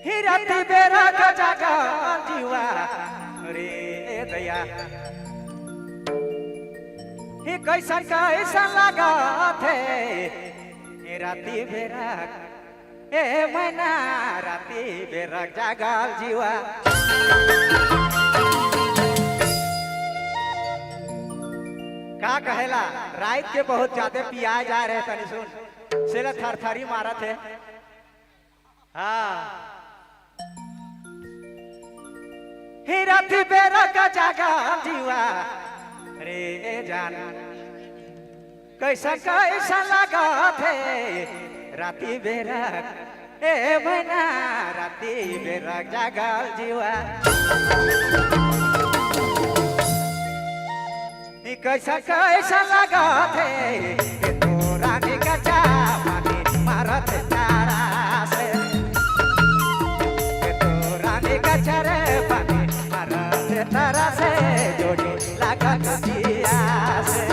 हिराती बेरा का जागा जीवा रे दया ही कैसा लगा थे राती बेरा ए मैना राती बेरा जागा जीवा का कहेला रात के बहुत ज्यादा पिया जा रहे तनी सुन सेला थरथरी मारा थे हाँ हिराती बेरा का जागा जीवा रे जान कैसा लगा थे राती बेरा ए मैना राती बेरा जागा जीवा कैसा लगा थे तो रानी का चापानी मारत तारा से तो रानी का चरे पानी मारत तारा से जोड़ी लगा जिया से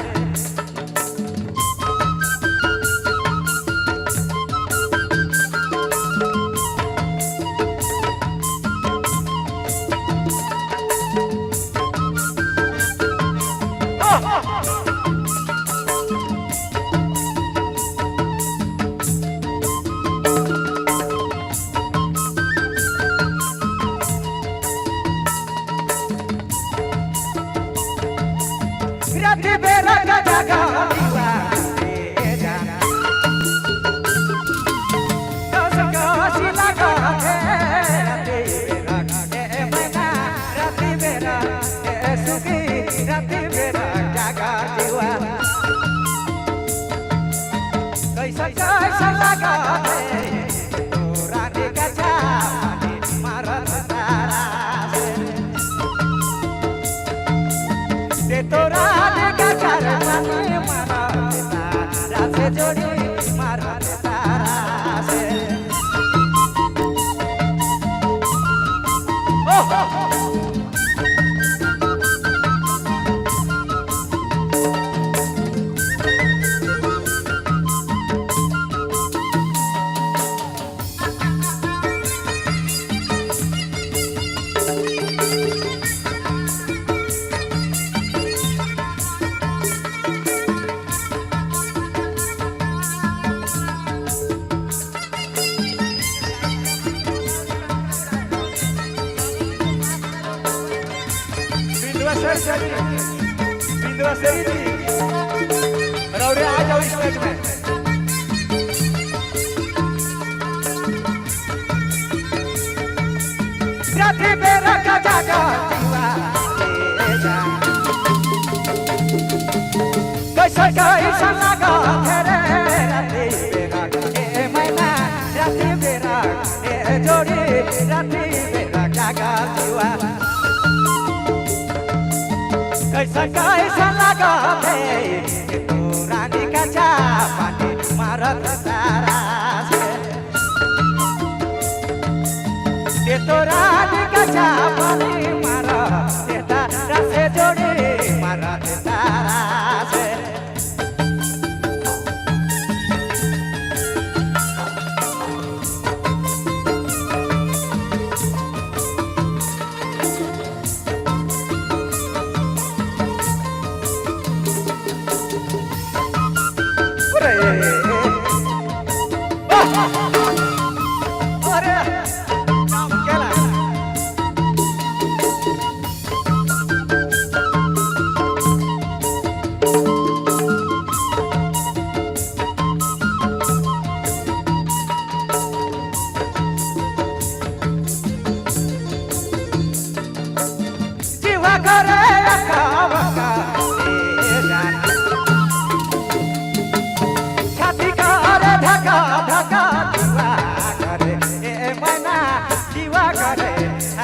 राती बेरा का जागा जीवा रे जाना कैसी लगा थे राती बेरा ए मैना राती बेरा ए सुखी राती बेरा जागा जीवा कैसा लगा थे तो रानी का चापानी मारत तारा से तो रानी का चापानी मारत तारा से जोड़ी मारत तारा से बिंदुआ सही थी रौरे आ जाओ इस मैच में राती बेरा का जागा जीवा रे जान कैसा लगा थे राती बेरा ए मैना राती बेरा ए जोड़ी राती बेरा जागा जीवा कैसा लगा थे तो रानी का चापानी मारत तारा से तो रानी का चापानी मारत तारा से जोड़ी मारत तारा से जीवा करे अका छाती करे धका धका जीवा करे ए मैना जीवा करे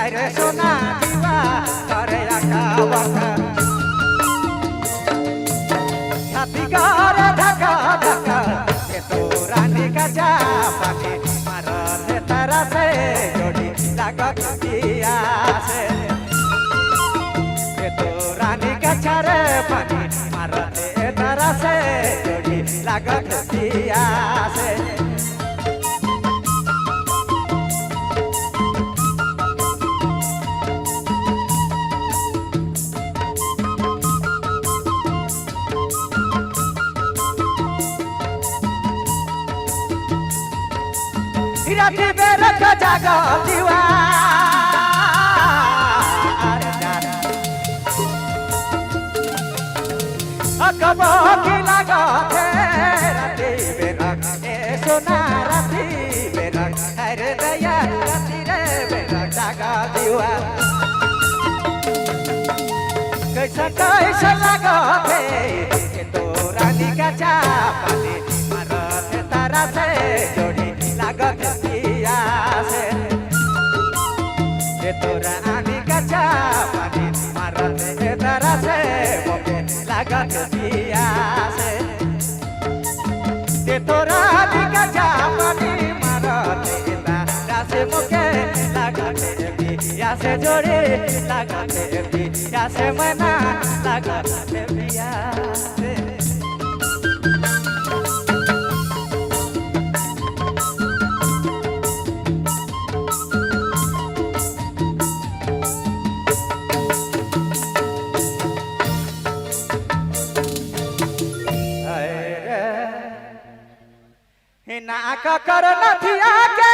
अरे सोना जीवा करे अका छाती करे धका धका ये तो रानी का चापानी मारत तारा से जोड़ी लागत जिया से तो रानी का चारे पानी मारत तारा से जोड़ी लागत जिया से राति बेरक जागा दिवा कब की लगा थे राति बेरक ए सोना राति बेरक अरे दया राति रे बेरक जागा दिवा कैसा लगा थे तो रानी का चापानी मारत तारा से जोड़ी लागत पिया से तो रानी का चापानी मारत तारा से मोके लागत पिया से तो रानी का चापानी मारत तारा से मोके लागत पिया से जोड़ी लागत पिया से मना लागत पिया से नाका कर नथिया के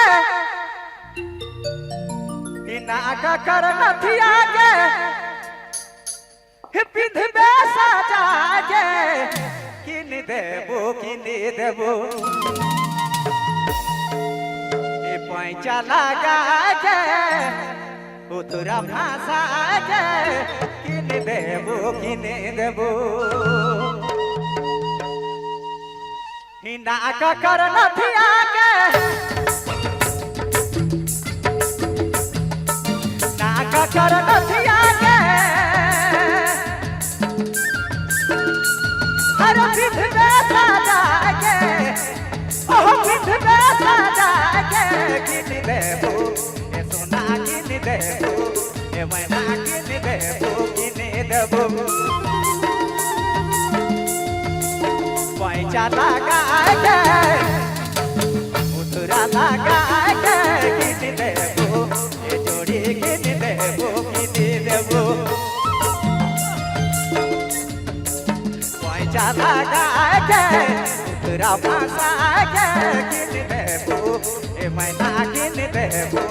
नाका कर नथिया के पिधबे सजा के किन देबो ए पैंचा लगा के उतरा भाषा के किन देबो नाका कर नथिया के नाका कर नथिया के अरे पिधबे सजा के ओह पिधबे सजा के किन देबो ए सोना किन देबो ए मैना किन देबो पैसा लगा के उतरा लगा के किन देबो ए जोड़ी किन देबो पैसा लगा के उतरा भाषा के किन देबो ए मैना किन देबो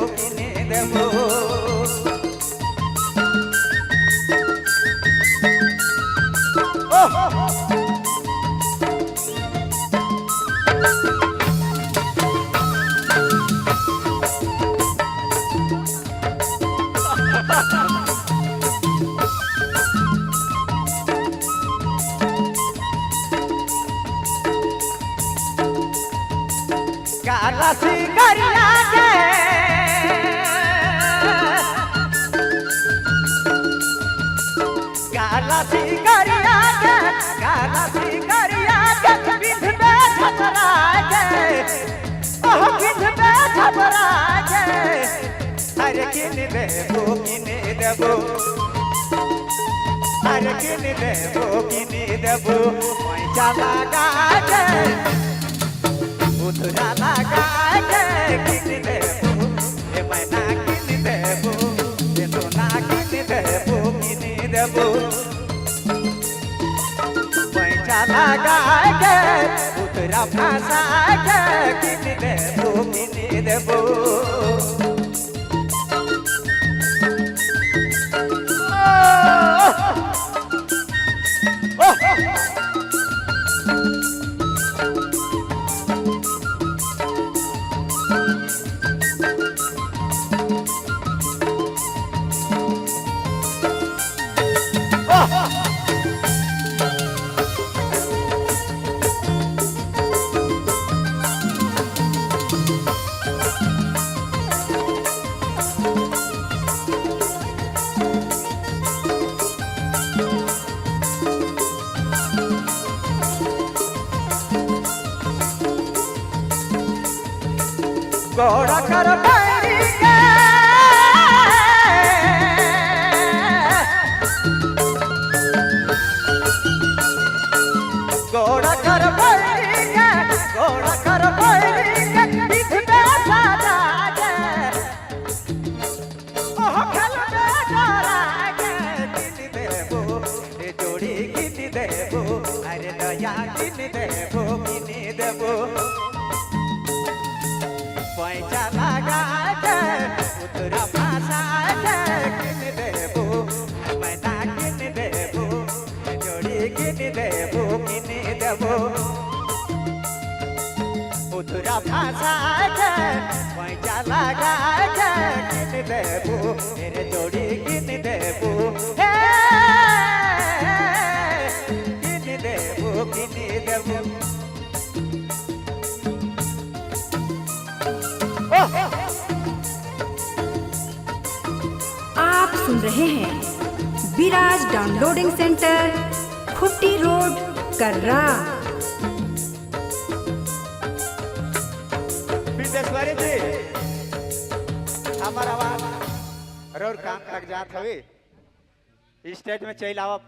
काला सिकरिया के काला सिकरिया के बिधबे छपरा के ओह बिधबे छपरा के अरे किन देबो अरे किन देबो पैसा लगा के उतरा लगा के किन देबो ए मैना किन देबो ए सोना किन देबो पैसा लगा के उतरा भाषा के किन देबो गोड़ा कर बैरी के गोड़ा कर बैरी के बिधबे सजा के ओह खेलबे डरा के किन देबो ए जोड़ी किन देबो अरे दया किन देबो पैसा लगा के उतरा भाषा के किन देबू मैना किन देबू जोड़ी किन देबू किन देबू उतरा भाषा के पैसा लगा के किन देबू मेरे जोड़ी किन देबू किन देबू किन देबू आप सुन रहे हैं विराज डाउनलोडिंग सेंटर, खुट्टी रोड, कर्रा। बिंदेश्वरी जी हमारा आवाज और काम लग जात हवे स्टेज में चल आवब।